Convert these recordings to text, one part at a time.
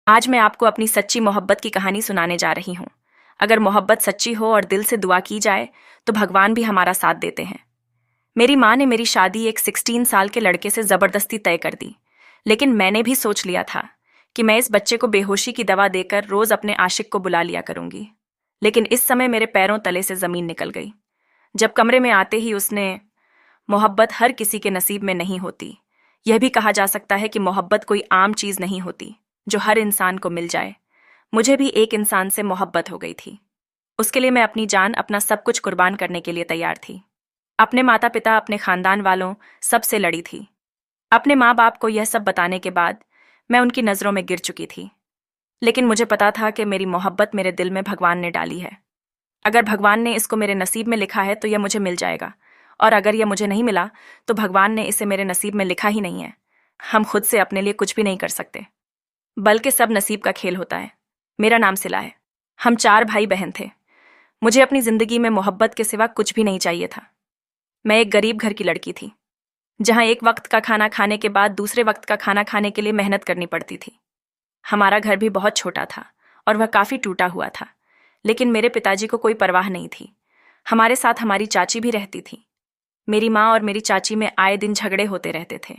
आज मैं आपको अपनी सच्ची मोहब्बत की कहानी सुनाने जा रही हूँ। अगर मोहब्बत सच्ची हो और दिल से दुआ की जाए तो भगवान भी हमारा साथ देते हैं। मेरी माँ ने मेरी शादी एक 16 साल के लड़के से जबरदस्ती तय कर दी। लेकिन मैंने भी सोच लिया था कि मैं इस बच्चे को बेहोशी की दवा देकर रोज अपने आशिक को बुला लिया करूंगी। लेकिन इस समय मेरे पैरों तले से जमीन निकल गई। जब कमरे में आते ही उसने, मोहब्बत हर किसी के नसीब में नहीं होती। यह भी कहा जा सकता है कि मोहब्बत कोई आम चीज नहीं होती जो हर इंसान को मिल जाए। मुझे भी एक इंसान से मोहब्बत हो गई थी। उसके लिए मैं अपनी जान, अपना सब कुछ कुर्बान करने के लिए तैयार थी। अपने माता पिता, अपने खानदान वालों, सबसे लड़ी थी। अपने माँ बाप को यह सब बताने के बाद मैं उनकी नज़रों में गिर चुकी थी। लेकिन मुझे पता था कि मेरी मोहब्बत मेरे दिल में भगवान ने डाली है। अगर भगवान ने इसको मेरे नसीब में लिखा है तो यह मुझे मिल जाएगा, और अगर यह मुझे नहीं मिला तो भगवान ने इसे मेरे नसीब में लिखा ही नहीं है। हम खुद से अपने लिए कुछ भी नहीं कर सकते, बल्कि सब नसीब का खेल होता है। मेरा नाम सिला है। हम 4 भाई बहन थे। मुझे अपनी जिंदगी में मोहब्बत के सिवा कुछ भी नहीं चाहिए था। मैं एक गरीब घर की लड़की थी, जहां एक वक्त का खाना खाने के बाद दूसरे वक्त का खाना खाने के लिए मेहनत करनी पड़ती थी। हमारा घर भी बहुत छोटा था और वह काफी टूटा हुआ था। लेकिन मेरे पिताजी को कोई परवाह नहीं थी। हमारे साथ हमारी चाची भी रहती थी। मेरी माँ और मेरी चाची में आए दिन झगड़े होते रहते थे।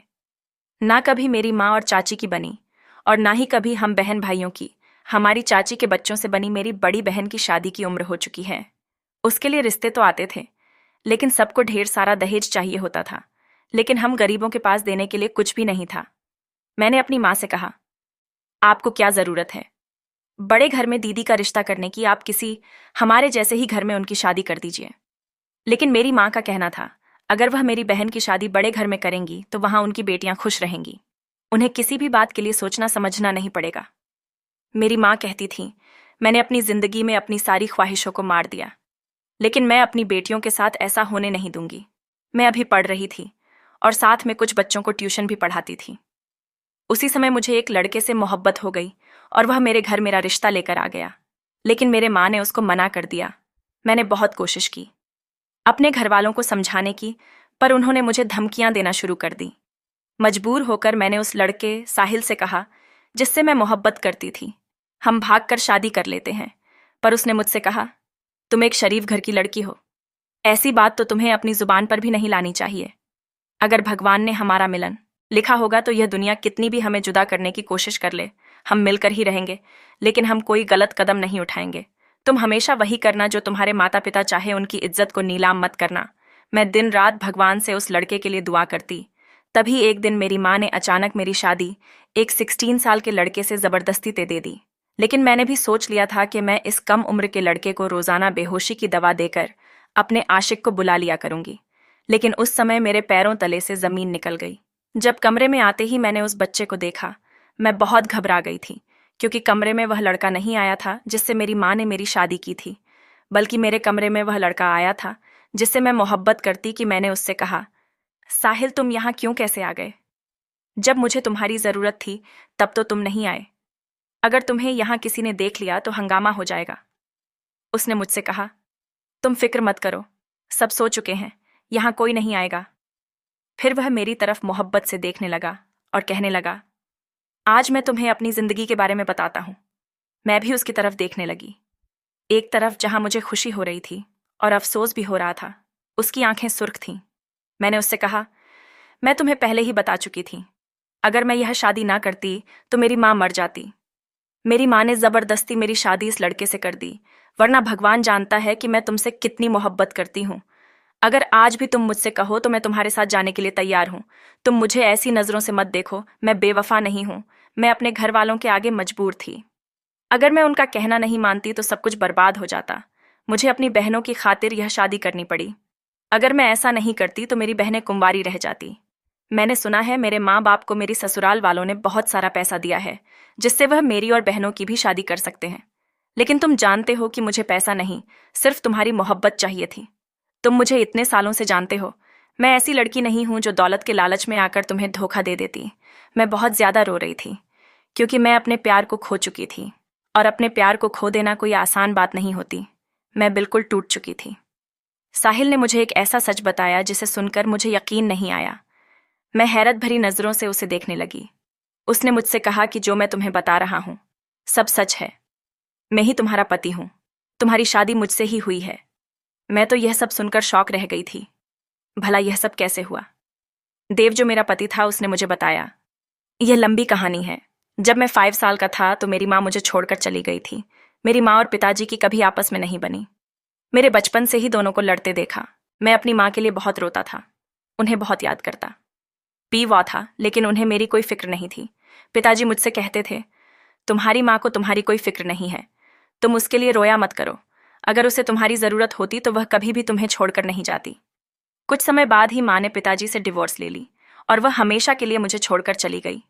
ना कभी मेरी माँ और चाची की बनी, और ना ही कभी हम बहन भाइयों की। हमारी चाची के बच्चों से बनी मेरी बड़ी बहन की शादी की उम्र हो चुकी है। उसके लिए रिश्ते तो आते थे, लेकिन सबको ढेर सारा दहेज चाहिए होता था। लेकिन हम गरीबों के पास देने के लिए कुछ भी नहीं था। मैंने अपनी माँ से कहा, आपको क्या जरूरत है बड़े घर में दीदी का रिश्ता करने की? आप किसी हमारे जैसे ही घर में उनकी शादी कर दीजिए। लेकिन मेरी माँ का कहना था, अगर वह मेरी बहन की शादी बड़े घर में करेंगी तो वहां उनकी बेटियां खुश रहेंगी। उन्हें किसी भी बात के लिए सोचना समझना नहीं पड़ेगा। मेरी माँ कहती थी, मैंने अपनी जिंदगी में अपनी सारी ख्वाहिशों को मार दिया, लेकिन मैं अपनी बेटियों के साथ ऐसा होने नहीं दूंगी। मैं अभी पढ़ रही थी और साथ में कुछ बच्चों को ट्यूशन भी पढ़ाती थी। उसी समय मुझे एक लड़के से मोहब्बत हो गई और वह मेरे घर मेरा रिश्ता लेकर आ गया। लेकिन मेरे माँ ने उसको मना कर दिया। मैंने बहुत कोशिश की, अपने घर वालों को समझाने की, पर उन्होंने मुझे धमकियां देना शुरू कर दी। मजबूर होकर मैंने उस लड़के साहिल से कहा, जिससे मैं मोहब्बत करती थी, हम भागकर शादी कर लेते हैं। पर उसने मुझसे कहा, तुम एक शरीफ घर की लड़की हो, ऐसी बात तो तुम्हें अपनी जुबान पर भी नहीं लानी चाहिए। अगर भगवान ने हमारा मिलन लिखा होगा तो यह दुनिया कितनी भी हमें जुदा करने की कोशिश कर ले, हम मिलकर ही रहेंगे। लेकिन हम कोई गलत कदम नहीं उठाएंगे। तुम हमेशा वही करना जो तुम्हारे माता पिता चाहे, उनकी इज्जत को नीलाम मत करना। मैं दिन रात भगवान से उस लड़के के लिए दुआ करती। तभी एक दिन मेरी माँ ने अचानक मेरी शादी एक 16 साल के लड़के से जबरदस्ती दे दी। लेकिन मैंने भी सोच लिया था कि मैं इस कम उम्र के लड़के को रोजाना बेहोशी की दवा देकर अपने आशिक को बुला लिया करूंगी। लेकिन उस समय मेरे पैरों तले से जमीन निकल गई। जब कमरे में आते ही मैंने उस बच्चे को देखा, मैं बहुत घबरा गई थी, क्योंकि कमरे में वह लड़का नहीं आया था जिससे मेरी माँ ने मेरी शादी की थी, बल्कि मेरे कमरे में वह लड़का आया था जिससे मैं मोहब्बत करती। कि मैंने उससे कहा, साहिल तुम यहाँ क्यों कैसे आ गए? जब मुझे तुम्हारी जरूरत थी तब तो तुम नहीं आए। अगर तुम्हें यहाँ किसी ने देख लिया तो हंगामा हो जाएगा। उसने मुझसे कहा, तुम फिक्र मत करो, सब सो चुके हैं, यहाँ कोई नहीं आएगा। फिर वह मेरी तरफ मोहब्बत से देखने लगा और कहने लगा, आज मैं तुम्हें अपनी जिंदगी के बारे में बताता हूँ। मैं भी उसकी तरफ देखने लगी। एक तरफ जहां मुझे खुशी हो रही थी और अफसोस भी हो रहा था, उसकी आंखें सुर्ख थीं। मैंने उससे कहा, मैं तुम्हें पहले ही बता चुकी थी, अगर मैं यह शादी ना करती तो मेरी माँ मर जाती। मेरी माँ ने जबरदस्ती मेरी शादी इस लड़के से कर दी, वरना भगवान जानता है कि मैं तुमसे कितनी मोहब्बत करती हूँ। अगर आज भी तुम मुझसे कहो तो मैं तुम्हारे साथ जाने के लिए तैयार हूँ। तुम मुझे ऐसी नजरों से मत देखो, मैं बेवफा नहीं हूँ। मैं अपने घर वालों के आगे मजबूर थी। अगर मैं उनका कहना नहीं मानती तो सब कुछ बर्बाद हो जाता। मुझे अपनी बहनों की खातिर यह शादी करनी पड़ी। अगर मैं ऐसा नहीं करती तो मेरी बहनें कुंवारी रह जाती। मैंने सुना है मेरे माँ बाप को मेरी ससुराल वालों ने बहुत सारा पैसा दिया है, जिससे वह मेरी और बहनों की भी शादी कर सकते हैं। लेकिन तुम जानते हो कि मुझे पैसा नहीं, सिर्फ तुम्हारी मोहब्बत चाहिए थी। तुम मुझे इतने सालों से जानते हो, मैं ऐसी लड़की नहीं हूं जो दौलत के लालच में आकर तुम्हें धोखा दे देती। मैं बहुत ज्यादा रो रही थी, क्योंकि मैं अपने प्यार को खो चुकी थी, और अपने प्यार को खो देना कोई आसान बात नहीं होती। मैं बिल्कुल टूट चुकी थी। साहिल ने मुझे एक ऐसा सच बताया जिसे सुनकर मुझे यकीन नहीं आया। मैं हैरत भरी नजरों से उसे देखने लगी। उसने मुझसे कहा कि जो मैं तुम्हें बता रहा हूं सब सच है। मैं ही तुम्हारा पति हूं। तुम्हारी शादी मुझसे ही हुई है। मैं तो यह सब सुनकर शॉक रह गई थी। भला यह सब कैसे हुआ? देव जो मेरा पति था उसने मुझे बताया। यह लंबी कहानी है। जब मैं 5 साल का था तो मेरी माँ मुझे छोड़कर चली गई थी। मेरी माँ और पिताजी की कभी आपस में नहीं बनी। मेरे बचपन से ही दोनों को लड़ते देखा। मैं अपनी माँ के लिए बहुत रोता था, उन्हें बहुत याद करता। पी हुआ था, लेकिन उन्हें मेरी कोई फिक्र नहीं थी। पिताजी मुझसे कहते थे, तुम्हारी माँ को तुम्हारी कोई फिक्र नहीं है, तुम उसके लिए रोया मत करो। अगर उसे तुम्हारी जरूरत होती तो वह कभी भी तुम्हें छोड़कर नहीं जाती। कुछ समय बाद ही माँ ने पिताजी से डिवोर्स ले ली और वह हमेशा के लिए मुझे छोड़कर चली गई।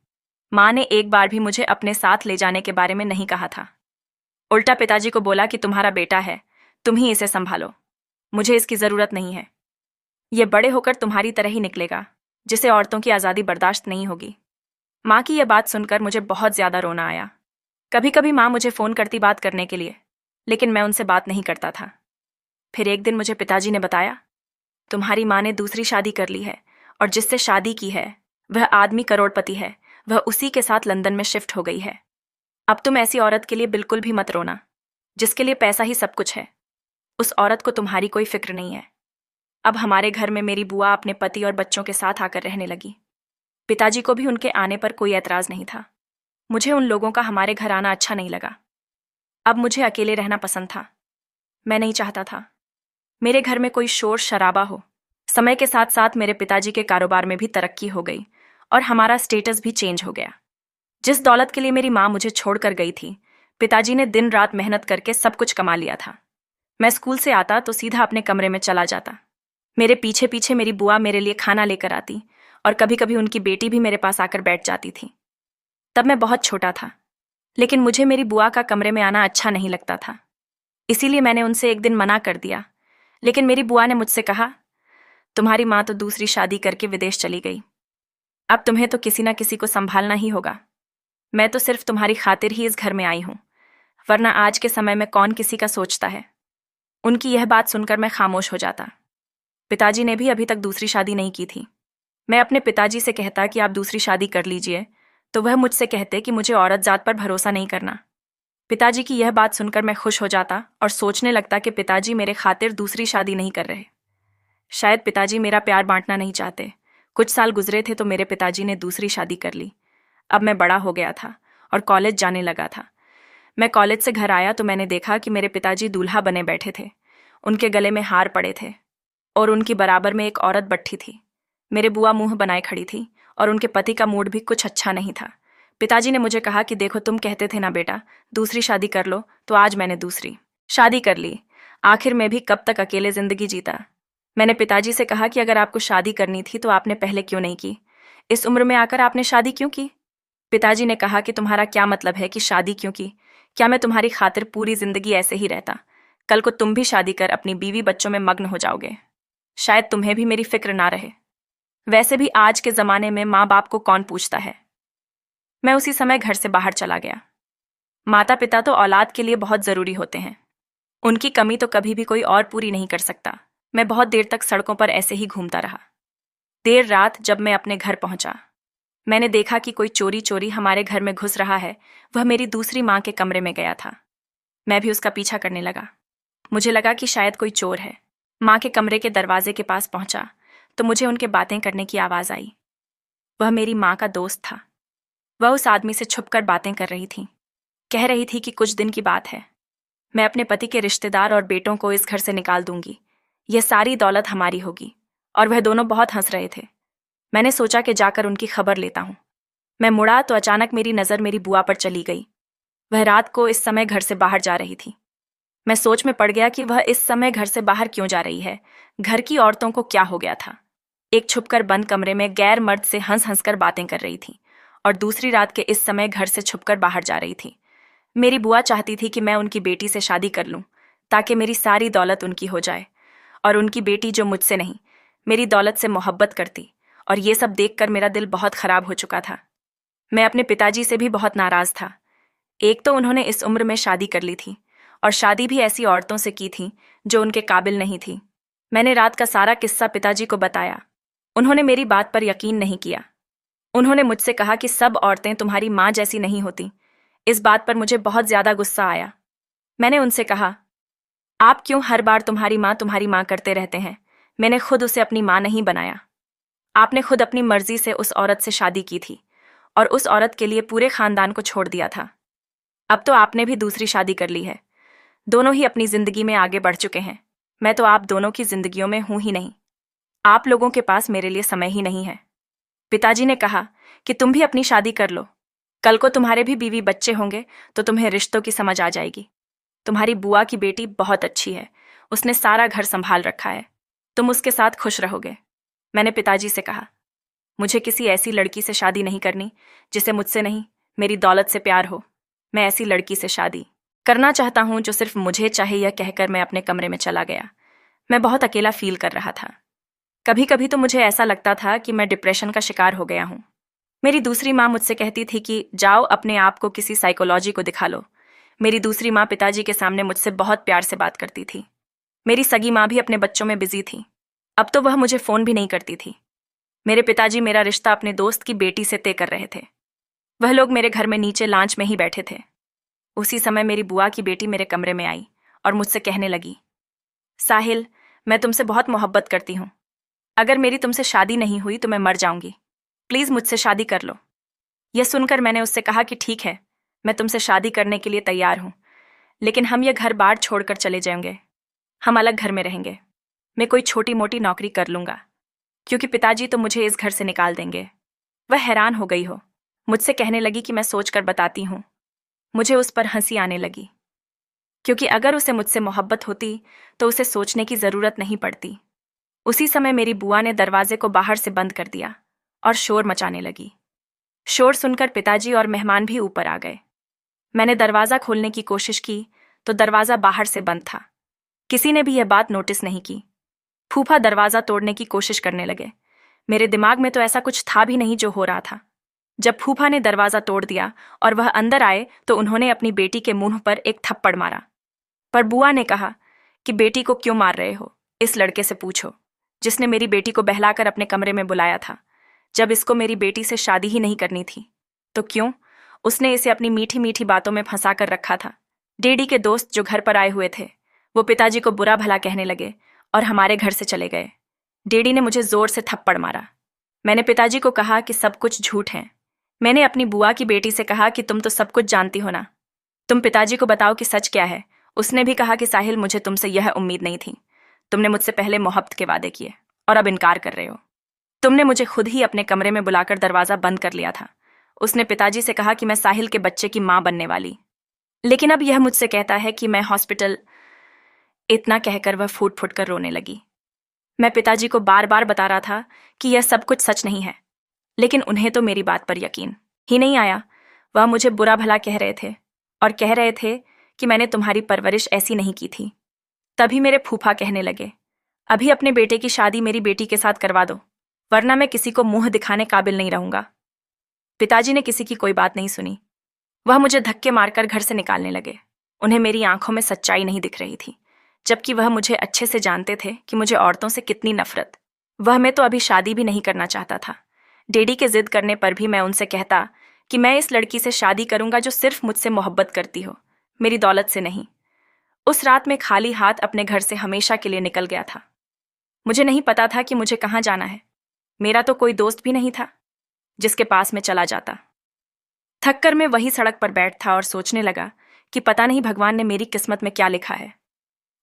माँ ने एक बार भी मुझे अपने साथ ले जाने के बारे में नहीं कहा था। उल्टा पिताजी को बोला कि तुम्हारा बेटा है, तुम ही इसे संभालो, मुझे इसकी जरूरत नहीं है। यह बड़े होकर तुम्हारी तरह ही निकलेगा, जिसे औरतों की आज़ादी बर्दाश्त नहीं होगी। माँ की यह बात सुनकर मुझे बहुत ज्यादा रोना आया। कभी कभी माँ मुझे फोन करती बात करने के लिए, लेकिन मैं उनसे बात नहीं करता था। फिर एक दिन मुझे पिताजी ने बताया, तुम्हारी माँ ने दूसरी शादी कर ली है और जिससे शादी की है वह आदमी करोड़पति है। वह उसी के साथ लंदन में शिफ्ट हो गई है। अब तुम ऐसी औरत के लिए बिल्कुल भी मत रोना, जिसके लिए पैसा ही सब कुछ है। उस औरत को तुम्हारी कोई फिक्र नहीं है। अब हमारे घर में मेरी बुआ अपने पति और बच्चों के साथ आकर रहने लगी। पिताजी को भी उनके आने पर कोई एतराज नहीं था। मुझे उन लोगों का हमारे घर आना अच्छा नहीं लगा। अब मुझे अकेले रहना पसंद था। मैं नहीं चाहता था मेरे घर में कोई शोर शराबा हो। समय के साथ साथ मेरे पिताजी के कारोबार में भी तरक्की हो गई और हमारा स्टेटस भी चेंज हो गया। जिस दौलत के लिए मेरी माँ मुझे छोड़कर गई थी, पिताजी ने दिन रात मेहनत करके सब कुछ कमा लिया था। मैं स्कूल से आता तो सीधा अपने कमरे में चला जाता। मेरे पीछे पीछे मेरी बुआ मेरे लिए खाना लेकर आती और कभी कभी उनकी बेटी भी मेरे पास आकर बैठ जाती थी। तब मैं बहुत छोटा था, लेकिन मुझे मेरी बुआ का कमरे में आना अच्छा नहीं लगता था। इसीलिए मैंने उनसे एक दिन मना कर दिया, लेकिन मेरी बुआ ने मुझसे कहा, तुम्हारी माँ तो दूसरी शादी करके विदेश चली गई। अब तुम्हें तो किसी ना किसी को संभालना ही होगा। मैं तो सिर्फ तुम्हारी खातिर ही इस घर में आई हूं, वरना आज के समय में कौन किसी का सोचता है। उनकी यह बात सुनकर मैं खामोश हो जाता। पिताजी ने भी अभी तक दूसरी शादी नहीं की थी। मैं अपने पिताजी से कहता कि आप दूसरी शादी कर लीजिए, तो वह मुझसे कहते कि मुझे औरत जात पर भरोसा नहीं करना। पिताजी की यह बात सुनकर मैं खुश हो जाता और सोचने लगता कि पिताजी मेरे खातिर दूसरी शादी नहीं कर रहे। शायद पिताजी मेरा प्यार बांटना नहीं चाहते। कुछ साल गुजरे थे तो मेरे पिताजी ने दूसरी शादी कर ली। अब मैं बड़ा हो गया था और कॉलेज जाने लगा था। मैं कॉलेज से घर आया तो मैंने देखा कि मेरे पिताजी दूल्हा बने बैठे थे। उनके गले में हार पड़े थे और उनकी बराबर में एक औरत बैठी थी। मेरे बुआ मुंह बनाए खड़ी थी और उनके पति का मूड भी कुछ अच्छा नहीं था। पिताजी ने मुझे कहा कि देखो, तुम कहते थे ना बेटा दूसरी शादी कर लो, तो आज मैंने दूसरी शादी कर ली। आखिर मैं भी कब तक अकेले जिंदगी जीता। मैंने पिताजी से कहा कि अगर आपको शादी करनी थी तो आपने पहले क्यों नहीं की? इस उम्र में आकर आपने शादी क्यों की? पिताजी ने कहा कि तुम्हारा क्या मतलब है कि शादी क्यों की? क्या मैं तुम्हारी खातिर पूरी जिंदगी ऐसे ही रहता? कल को तुम भी शादी कर अपनी बीवी बच्चों में मग्न हो जाओगे। शायद तुम्हें भी मेरी फिक्र ना रहे। वैसे भी आज के जमाने में माँ बाप को कौन पूछता है। मैं उसी समय घर से बाहर चला गया। माता पिता तो औलाद के लिए बहुत जरूरी होते हैं। उनकी कमी तो कभी भी कोई और पूरी नहीं कर सकता। मैं बहुत देर तक सड़कों पर ऐसे ही घूमता रहा। देर रात जब मैं अपने घर पहुंचा, मैंने देखा कि कोई चोरी चोरी हमारे घर में घुस रहा है। वह मेरी दूसरी माँ के कमरे में गया था। मैं भी उसका पीछा करने लगा। मुझे लगा कि शायद कोई चोर है। माँ के कमरे के दरवाजे के पास पहुंचा तो मुझे उनके बातें करने की आवाज आई। वह मेरी माँ का दोस्त था। वह उस आदमी से छुपकर बातें कर रही थी। कह रही थी कि कुछ दिन की बात है, मैं अपने पति के रिश्तेदार और बेटों को इस घर से निकाल दूंगी। यह सारी दौलत हमारी होगी। और वह दोनों बहुत हंस रहे थे। मैंने सोचा कि जाकर उनकी खबर लेता हूं। मैं मुड़ा तो अचानक मेरी नज़र मेरी बुआ पर चली गई। वह रात को इस समय घर से बाहर जा रही थी। मैं सोच में पड़ गया कि वह इस समय घर से बाहर क्यों जा रही है। घर की औरतों को क्या हो गया था? एक छुपकर बंद कमरे में गैर मर्द से हंस हंस कर बातें कर रही थी और दूसरी रात के इस समय घर से छुपकर बाहर जा रही थी। मेरी बुआ चाहती थी कि मैं उनकी बेटी से शादी कर लूं, ताकि मेरी सारी दौलत उनकी हो जाए। और उनकी बेटी जो मुझसे नहीं, मेरी दौलत से मोहब्बत करती। और ये सब देखकर मेरा दिल बहुत खराब हो चुका था। मैं अपने पिताजी से भी बहुत नाराज था। एक तो उन्होंने इस उम्र में शादी कर ली थी और शादी भी ऐसी औरतों से की थी जो उनके काबिल नहीं थी। मैंने रात का सारा किस्सा पिताजी को बताया। उन्होंने मेरी बात पर यकीन नहीं किया। उन्होंने मुझसे कहा कि सब औरतें तुम्हारी माँ जैसी नहीं होती, इस बात पर मुझे बहुत ज्यादा गुस्सा आया। मैंने उनसे कहा, आप क्यों हर बार तुम्हारी माँ करते रहते हैं? मैंने खुद उसे अपनी माँ नहीं बनाया। आपने खुद अपनी मर्जी से उस औरत से शादी की थी और उस औरत के लिए पूरे खानदान को छोड़ दिया था। अब तो आपने भी दूसरी शादी कर ली है। दोनों ही अपनी जिंदगी में आगे बढ़ चुके हैं। मैं तो आप दोनों की जिंदगियों में हूं ही नहीं। आप लोगों के पास मेरे लिए समय ही नहीं है। पिताजी ने कहा कि तुम भी अपनी शादी कर लो। कल को तुम्हारे भी बीवी बच्चे होंगे तो तुम्हें रिश्तों की समझ आ जाएगी। तुम्हारी बुआ की बेटी बहुत अच्छी है, उसने सारा घर संभाल रखा है, तुम उसके साथ खुश रहोगे। मैंने पिताजी से कहा, मुझे किसी ऐसी लड़की से शादी नहीं करनी जिसे मुझसे नहीं, मेरी दौलत से प्यार हो। मैं ऐसी लड़की से शादी करना चाहता हूं जो सिर्फ मुझे चाहे, यह कहकर मैं अपने कमरे में चला गया। मैं बहुत अकेला फील कर रहा था। कभी कभी तो मुझे ऐसा लगता था कि मैं डिप्रेशन का शिकार हो गया हूं। मेरी दूसरी माँ मुझसे कहती थी कि जाओ अपने आप को किसी साइकोलॉजी को दिखा लो। मेरी दूसरी माँ पिताजी के सामने मुझसे बहुत प्यार से बात करती थी। मेरी सगी माँ भी अपने बच्चों में बिजी थी। अब तो वह मुझे फोन भी नहीं करती थी। मेरे पिताजी मेरा रिश्ता अपने दोस्त की बेटी से तय कर रहे थे। वह लोग मेरे घर में नीचे लांच में ही बैठे थे। उसी समय मेरी बुआ की बेटी मेरे कमरे में आई और मुझसे कहने लगी, साहिल, मैं तुमसे बहुत मोहब्बत करती हूँ। अगर मेरी तुमसे शादी नहीं हुई तो मैं मर जाऊंगी। प्लीज मुझसे शादी कर लो। यह सुनकर मैंने उससे कहा कि ठीक है, मैं तुमसे शादी करने के लिए तैयार हूं, लेकिन हम यह घर बार छोड़कर चले जाएंगे। हम अलग घर में रहेंगे। मैं कोई छोटी मोटी नौकरी कर लूंगा, क्योंकि पिताजी तो मुझे इस घर से निकाल देंगे। वह हैरान हो गई हो। मुझसे कहने लगी कि मैं सोचकर बताती हूँ। मुझे उस पर हंसी आने लगी, क्योंकि अगर उसे मुझसे मोहब्बत होती तो उसे सोचने की जरूरत नहीं पड़ती। उसी समय मेरी बुआ ने दरवाजे को बाहर से बंद कर दिया और शोर मचाने लगी। शोर सुनकर पिताजी और मेहमान भी ऊपर आ गए। मैंने दरवाजा खोलने की कोशिश की तो दरवाजा बाहर से बंद था। किसी ने भी यह बात नोटिस नहीं की। फूफा दरवाजा तोड़ने की कोशिश करने लगे। मेरे दिमाग में तो ऐसा कुछ था भी नहीं जो हो रहा था। जब फूफा ने दरवाजा तोड़ दिया और वह अंदर आए तो उन्होंने अपनी बेटी के मुंह पर एक थप्पड़ मारा। पर बुआ ने कहा कि बेटी को क्यों मार रहे हो, इस लड़के से पूछो जिसने मेरी बेटी को बहलाकर अपने कमरे में बुलाया था। जब इसको मेरी बेटी से शादी ही नहीं करनी थी तो क्यों उसने इसे अपनी मीठी मीठी बातों में फंसा कर रखा था। डैडी के दोस्त जो घर पर आए हुए थे वो पिताजी को बुरा भला कहने लगे और हमारे घर से चले गए। डैडी ने मुझे जोर से थप्पड़ मारा। मैंने पिताजी को कहा कि सब कुछ झूठ है। मैंने अपनी बुआ की बेटी से कहा कि तुम तो सब कुछ जानती हो ना, तुम पिताजी को बताओ कि सच क्या है। उसने भी कहा कि साहिल, मुझे तुमसे यह उम्मीद नहीं थी। तुमने मुझसे पहले मोहब्बत के वादे किए और अब इनकार कर रहे हो। तुमने मुझे खुद ही अपने कमरे में बुलाकर दरवाजा बंद कर लिया था। उसने पिताजी से कहा कि मैं साहिल के बच्चे की मां बनने वाली, लेकिन अब यह मुझसे कहता है कि मैं हॉस्पिटल। इतना कहकर वह फूट फूट कर रोने लगी। मैं पिताजी को बार बार बता रहा था कि यह सब कुछ सच नहीं है, लेकिन उन्हें तो मेरी बात पर यकीन ही नहीं आया। वह मुझे बुरा भला कह रहे थे और कह रहे थे कि मैंने तुम्हारी परवरिश ऐसी नहीं की थी। तभी मेरे फूफा कहने लगे, अभी अपने बेटे की शादी मेरी बेटी के साथ करवा दो, वरना मैं किसी को मुंह दिखाने काबिल नहीं रहूंगा। पिताजी ने किसी की कोई बात नहीं सुनी। वह मुझे धक्के मारकर घर से निकालने लगे। उन्हें मेरी आंखों में सच्चाई नहीं दिख रही थी, जबकि वह मुझे अच्छे से जानते थे कि मुझे औरतों से कितनी नफरत। वह मैं तो अभी शादी भी नहीं करना चाहता था। डैडी के जिद करने पर भी मैं उनसे कहता कि मैं इस लड़की से शादी करूंगा जो सिर्फ मुझसे मोहब्बत करती हो, मेरी दौलत से नहीं। उस रात में खाली हाथ अपने घर से हमेशा के लिए निकल गया था। मुझे नहीं पता था कि मुझे कहाँ जाना है। मेरा तो कोई दोस्त भी नहीं था जिसके पास मैं चला जाता। थककर मैं वही सड़क पर बैठा और सोचने लगा कि पता नहीं भगवान ने मेरी किस्मत में क्या लिखा है।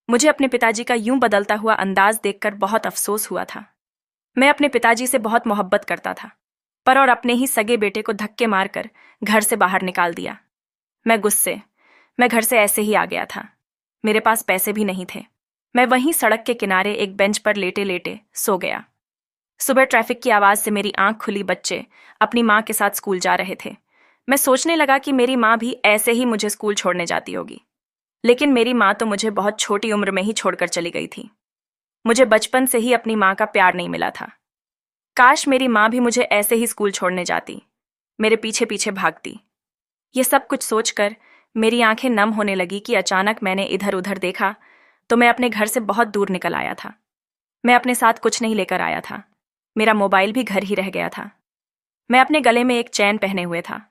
मुझे अपने पिताजी का यूं बदलता हुआ अंदाज देखकर बहुत अफसोस हुआ था। मैं अपने पिताजी से बहुत मोहब्बत करता था, पर और अपने ही सगे बेटे को धक्के मारकर घर से बाहर निकाल दिया। मैं घर से ऐसे ही आ गया था। मेरे पास पैसे भी नहीं थे। मैं वहीं सड़क के किनारे एक बेंच पर लेटे लेटे सो गया। सुबह ट्रैफिक की आवाज से मेरी आंख खुली। बच्चे अपनी माँ के साथ स्कूल जा रहे थे। मैं सोचने लगा कि मेरी माँ भी ऐसे ही मुझे स्कूल छोड़ने जाती होगी, लेकिन मेरी माँ तो मुझे बहुत छोटी उम्र में ही छोड़कर चली गई थी। मुझे बचपन से ही अपनी माँ का प्यार नहीं मिला था। काश मेरी माँ भी मुझे ऐसे ही स्कूल छोड़ने जाती, मेरे पीछे पीछे भागती। ये सब कुछ सोचकर मेरी आंखें नम होने लगी कि अचानक मैंने इधर उधर देखा तो मैं अपने घर से बहुत दूर निकल आया था। मैं अपने साथ कुछ नहीं लेकर आया था। मेरा मोबाइल भी घर ही रह गया था। मैं अपने गले में एक चैन पहने हुए था।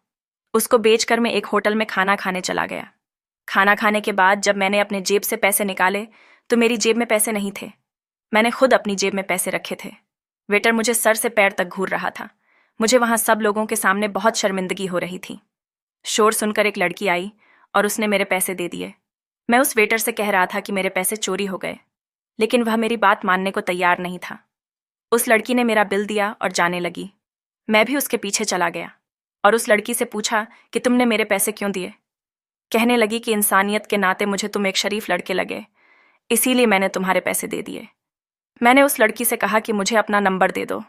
उसको बेचकर मैं एक होटल में खाना खाने चला गया। खाना खाने के बाद जब मैंने अपने जेब से पैसे निकाले तो मेरी जेब में पैसे नहीं थे। मैंने खुद अपनी जेब में पैसे रखे थे। वेटर मुझे सर से पैर तक घूर रहा था। मुझे वहां सब लोगों के सामने बहुत शर्मिंदगी हो रही थी। शोर सुनकर एक लड़की आई और उसने मेरे पैसे दे दिए। मैं उस वेटर से कह रहा था कि मेरे पैसे चोरी हो गए, लेकिन वह मेरी बात मानने को तैयार नहीं था। उस लड़की ने मेरा बिल दिया और जाने लगी। मैं भी उसके पीछे चला गया और उस लड़की से पूछा कि तुमने मेरे पैसे क्यों दिए। कहने लगी कि इंसानियत के नाते मुझे तुम एक शरीफ लड़के लगे, इसीलिए मैंने तुम्हारे पैसे दे दिए। मैंने उस लड़की से कहा कि मुझे अपना नंबर दे दो,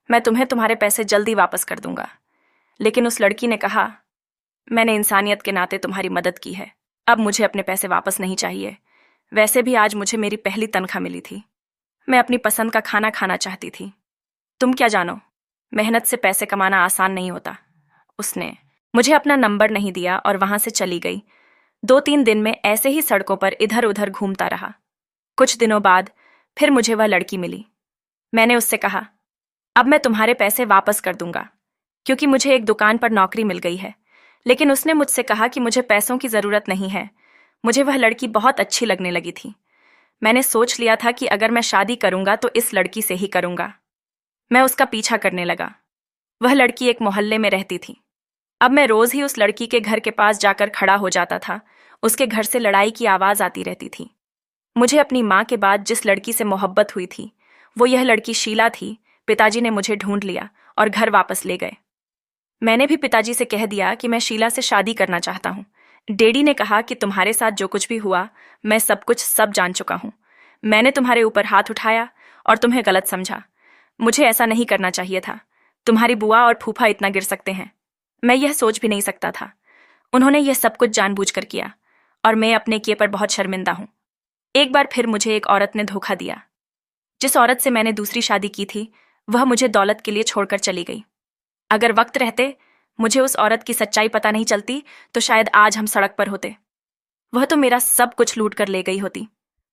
मैं तुम्हें तुम्हारे पैसे जल्दी वापस कर दूंगा। लेकिन उस लड़की ने कहा, मैंने इंसानियत के नाते तुम्हारी मदद की है, अब मुझे अपने पैसे वापस नहीं चाहिए। वैसे भी आज मुझे मेरी पहली तनख्वाह मिली थी। मैं अपनी पसंद का खाना खाना चाहती थी। तुम क्या जानो, मेहनत से पैसे कमाना आसान नहीं होता। उसने मुझे अपना नंबर नहीं दिया और वहां से चली गई। 2-3 दिन में ऐसे ही सड़कों पर इधर उधर घूमता रहा। कुछ दिनों बाद फिर मुझे वह लड़की मिली। मैंने उससे कहा, अब मैं तुम्हारे पैसे वापस कर दूंगा, क्योंकि मुझे एक दुकान पर नौकरी मिल गई है। लेकिन उसने मुझसे कहा कि मुझे पैसों की जरूरत नहीं है। मुझे वह लड़की बहुत अच्छी लगने लगी थी। मैंने सोच लिया था कि अगर मैं शादी करूंगा तो इस लड़की से ही करूंगा। मैं उसका पीछा करने लगा। वह लड़की एक मोहल्ले में रहती थी। अब मैं रोज ही उस लड़की के घर के पास जाकर खड़ा हो जाता था। उसके घर से लड़ाई की आवाज आती रहती थी। मुझे अपनी माँ के बाद जिस लड़की से मोहब्बत हुई थी वो यह लड़की शीला थी। पिताजी ने मुझे ढूंढ लिया और घर वापस ले गए। मैंने भी पिताजी से कह दिया कि मैं शीला से शादी करना चाहता हूँ। डैडी ने कहा कि तुम्हारे साथ जो कुछ भी हुआ मैं सब जान चुका हूँ। मैंने तुम्हारे ऊपर हाथ उठाया और तुम्हें गलत समझा। मुझे ऐसा नहीं करना चाहिए था। तुम्हारी बुआ और फूफा इतना गिर सकते हैं, मैं यह सोच भी नहीं सकता था। उन्होंने यह सब कुछ जानबूझकर किया और मैं अपने किए पर बहुत शर्मिंदा हूँ। एक बार फिर मुझे एक औरत ने धोखा दिया। जिस औरत से मैंने दूसरी शादी की थी वह मुझे दौलत के लिए छोड़कर चली गई। अगर वक्त रहते मुझे उस औरत की सच्चाई पता नहीं चलती तो शायद आज हम सड़क पर होते। वह तो मेरा सब कुछ लूट कर ले गई होती।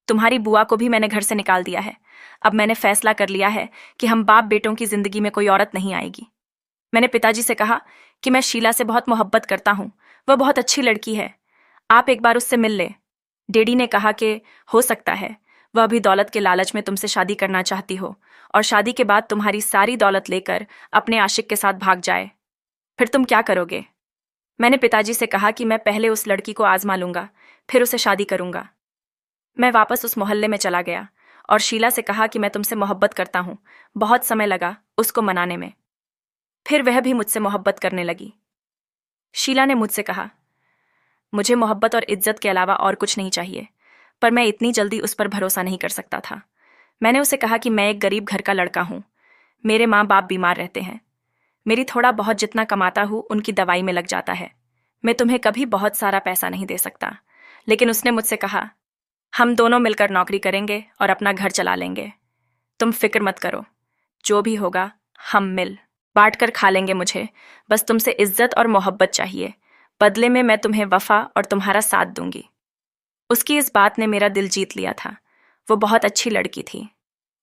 तुम्हारी बुआ को भी मैंने घर से निकाल दिया है। अब मैंने फैसला कर लिया है कि हम बाप बेटों की जिंदगी में कोई औरत नहीं आएगी। मैंने पिताजी से कहा कि मैं शीला से बहुत मोहब्बत करता हूँ, वह बहुत अच्छी लड़की है, आप एक बार उससे मिल ले। डैडी ने कहा कि हो सकता है वह अभी दौलत के लालच में तुमसे शादी करना चाहती हो और शादी के बाद तुम्हारी सारी दौलत लेकर अपने आशिक के साथ भाग जाए, फिर तुम क्या करोगे। मैंने पिताजी से कहा कि मैं पहले उस लड़की को आजमा लूंगा, फिर उसे शादी करूंगा। मैं वापस उस मोहल्ले में चला गया और शीला से कहा कि मैं तुमसे मोहब्बत करता हूँ। बहुत समय लगा उसको मनाने में, फिर वह भी मुझसे मोहब्बत करने लगी। शीला ने मुझसे कहा, मुझे मोहब्बत और इज्जत के अलावा और कुछ नहीं चाहिए, पर मैं इतनी जल्दी उस पर भरोसा नहीं कर सकता था। मैंने उसे कहा कि मैं एक गरीब घर का लड़का हूँ, मेरे माँ बाप बीमार रहते हैं, मेरी थोड़ा बहुत जितना कमाता हूँ उनकी दवाई में लग जाता है, मैं तुम्हें कभी बहुत सारा पैसा नहीं दे सकता। लेकिन उसने मुझसे कहा, हम दोनों मिलकर नौकरी करेंगे और अपना घर चला लेंगे, तुम फिक्र मत करो, जो भी होगा हम मिल बांट कर खा लेंगे। मुझे बस तुमसे इज्जत और मोहब्बत चाहिए, बदले में मैं तुम्हें वफा और तुम्हारा साथ दूंगी। उसकी इस बात ने मेरा दिल जीत लिया था। वो बहुत अच्छी लड़की थी।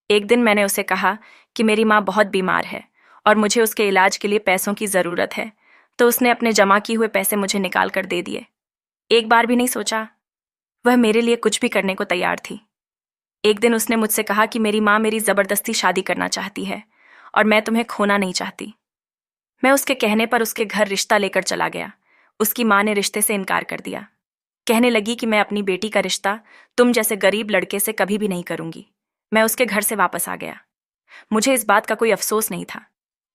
एक दिन मैंने उसे कहा कि मेरी माँ बहुत बीमार है और मुझे उसके इलाज के लिए पैसों की ज़रूरत है, तो उसने अपने जमा किए हुए पैसे मुझे निकाल कर दे दिए। एक बार भी नहीं सोचा, वह मेरे लिए कुछ भी करने को तैयार थी। एक दिन उसने मुझसे कहा कि मेरी माँ मेरी ज़बरदस्ती शादी करना चाहती है और मैं तुम्हें खोना नहीं चाहती। मैं उसके कहने पर उसके घर रिश्ता लेकर चला गया। उसकी माँ ने रिश्ते से इनकार कर दिया। कहने लगी कि मैं अपनी बेटी का रिश्ता तुम जैसे गरीब लड़के से कभी भी नहीं करूंगी। मैं उसके घर से वापस आ गया। मुझे इस बात का कोई अफसोस नहीं था,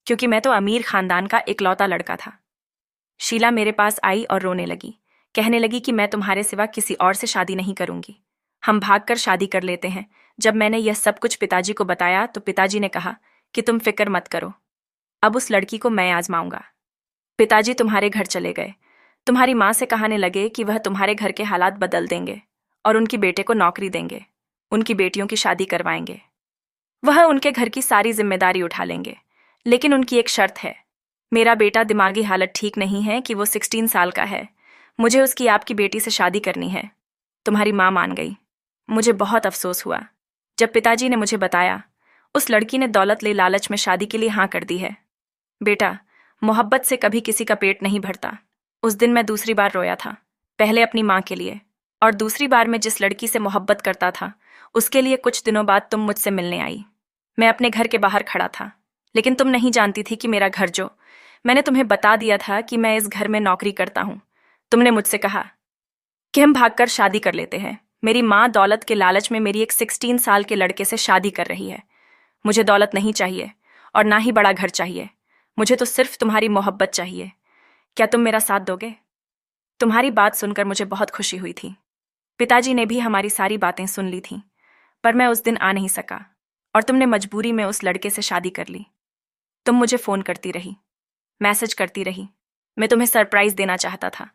क्योंकि मैं तो अमीर खानदान का इकलौता लड़का था। शीला मेरे पास आई और रोने लगी। कहने लगी कि मैं तुम्हारे सिवा किसी और से शादी नहीं करूंगी, हम भागकर शादी कर लेते हैं। जब मैंने यह सब कुछ पिताजी को बताया तो पिताजी ने कहा कि तुम फिक्र मत करो, अब उस लड़की को मैं आजमाऊंगा। पिताजी तुम्हारे घर चले गए। तुम्हारी माँ से कहने लगे कि वह तुम्हारे घर के हालात बदल देंगे और उनकी बेटे को नौकरी देंगे, उनकी बेटियों की शादी करवाएंगे, वह उनके घर की सारी जिम्मेदारी उठा लेंगे। लेकिन उनकी एक शर्त है, मेरा बेटा दिमागी हालत ठीक नहीं है कि वो 16 साल का है, मुझे उसकी आपकी बेटी से शादी करनी है। तुम्हारी माँ मान गई। मुझे बहुत अफसोस हुआ जब पिताजी ने मुझे बताया उस लड़की ने दौलत ले लालच में शादी के लिए हाँ कर दी है। बेटा, मोहब्बत से कभी किसी का पेट नहीं भरता। उस दिन मैं दूसरी बार रोया था। पहले अपनी माँ के लिए, और दूसरी बार मैं जिस लड़की से मोहब्बत करता था उसके लिए। कुछ दिनों बाद तुम मुझसे मिलने आई। मैं अपने घर के बाहर खड़ा था, लेकिन तुम नहीं जानती थी कि मेरा घर जो मैंने तुम्हें बता दिया था कि मैं इस घर में नौकरी करता हूँ। तुमने मुझसे कहा कि हम भागकर शादी कर लेते हैं। मेरी माँ दौलत के लालच में मेरी एक 16 साल के लड़के से शादी कर रही है। मुझे दौलत नहीं चाहिए और ना ही बड़ा घर चाहिए। मुझे तो सिर्फ तुम्हारी मोहब्बत चाहिए। क्या तुम मेरा साथ दोगे? तुम्हारी बात सुनकर मुझे बहुत खुशी हुई थी। पिताजी ने भी हमारी सारी बातें सुन ली थीं, पर मैं उस दिन आ नहीं सका और तुमने मजबूरी में उस लड़के से शादी कर ली। तुम मुझे फोन करती रही, मैसेज करती रही। मैं तुम्हें सरप्राइज देना चाहता था।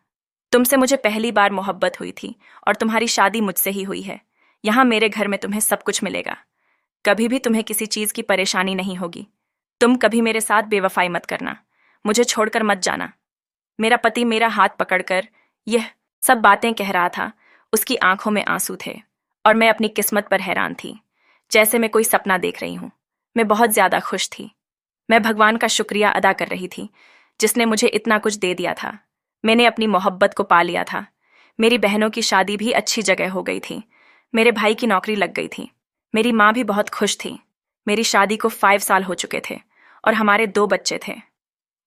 तुमसे मुझे पहली बार मोहब्बत हुई थी और तुम्हारी शादी मुझसे ही हुई है। यहाँ मेरे घर में तुम्हें सब कुछ मिलेगा। कभी भी तुम्हें किसी चीज की परेशानी नहीं होगी। तुम कभी मेरे साथ बेवफाई मत करना। मुझे छोड़कर मत जाना। मेरा पति मेरा हाथ पकड़कर यह सब बातें कह रहा था। उसकी आंखों में आंसू थे और मैं अपनी किस्मत पर हैरान थी, जैसे मैं कोई सपना देख रही हूं। मैं बहुत ज्यादा खुश थी। मैं भगवान का शुक्रिया अदा कर रही थी, जिसने मुझे इतना कुछ दे दिया था। मैंने अपनी मोहब्बत को पा लिया था। मेरी बहनों की शादी भी अच्छी जगह हो गई थी। मेरे भाई की नौकरी लग गई थी। मेरी माँ भी बहुत खुश थी। मेरी शादी को 5 साल हो चुके थे और हमारे 2 बच्चे थे।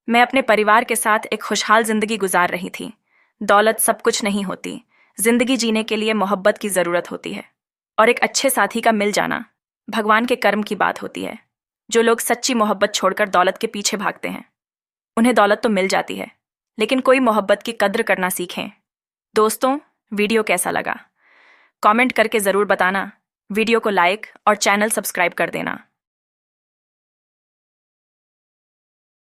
मैं अपने परिवार के साथ एक खुशहाल जिंदगी गुजार रही थी। दौलत सब कुछ नहीं होती। जिंदगी जीने के लिए मोहब्बत की जरूरत होती है, और एक अच्छे साथी का मिल जाना भगवान के कर्म की बात होती है। जो लोग सच्ची मोहब्बत छोड़कर दौलत के पीछे भागते हैं, उन्हें दौलत तो मिल जाती है, लेकिन कोई मोहब्बत की कद्र करना सीखें। दोस्तों, वीडियो कैसा लगा? कमेंट करके जरूर बताना। वीडियो को लाइक और चैनल सब्सक्राइब कर देना।